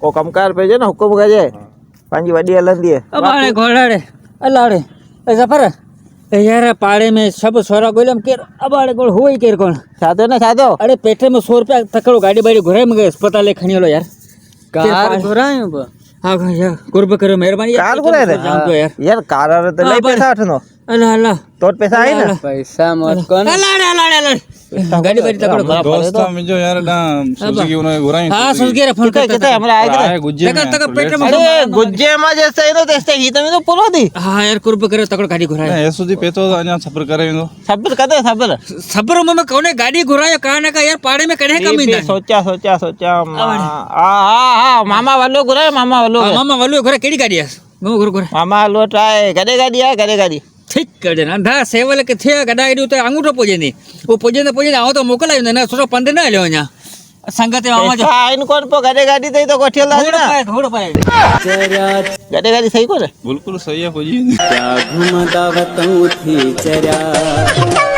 ओ कमकार पे जो ना हुक्म कजे पांजी वडी हलन दिए अबाड़े घोड़ाड़े अलाड़े ए जफर ए यार पाड़े में सब सोरा गोलम केर अबाड़े गोल होई केर कोण साधो ना साधो अरे पेटे में 100 रुपया तकड़ो गाड़ी बाड़ी घुराई में गए अस्पताल ले खणियोलो यार कार घुरायो बा हां यार कुर्ब करो मेहरबानी कार घुराए रे जान तो यार यार कार रे तो ले पैसा उठनो अल्लाह अल्लाह तोट पैसा आई ना पैसा मत कोन अलाड़े अलाड़े अलाड़े गाड़ी बाड़ी तकड़ो दोस्त में जो यार ना सुजुकी उन्होंने घुराई हां सुन के फोन किते किते हमरा आए आए गुज्जे में तक पेट में अरे गुज्जे में जैसे इनो तेस्ते ही तो पूरो दी हां यार कुर्ब करो तकड़ो गाड़ी घुराई ए सुधी पेतो अञा सफर करे वेंदो सब्र कदे सब्र सबर में कोने गाड़ी घुरायो काने का यार पाड़े में कड़े कमी ये सोचा सोचा सोचा हां मामा वालो गुरे मामा वालो मामा वालो घरे केड़ी गाड़ी है गो घरे घरे मामा वालो ट्राई गडे गाड़ी है गडे गाड़ी ठीक कर देना अंधा सेवल के थे गडा गाड़ी तो अंगूठो पोजे नहीं वो पोजे आओ तो मोकल आयो ना सोरो पंदे ना लेओ न्या संगते मामा जो आइन कोन पो गडे गाड़ी दई तो कोठियल ना थोड़ा पाए गडे गाड़ी सही को रे बिल्कुल सही है फौजी क्या घुमदा वतऊ थी चरा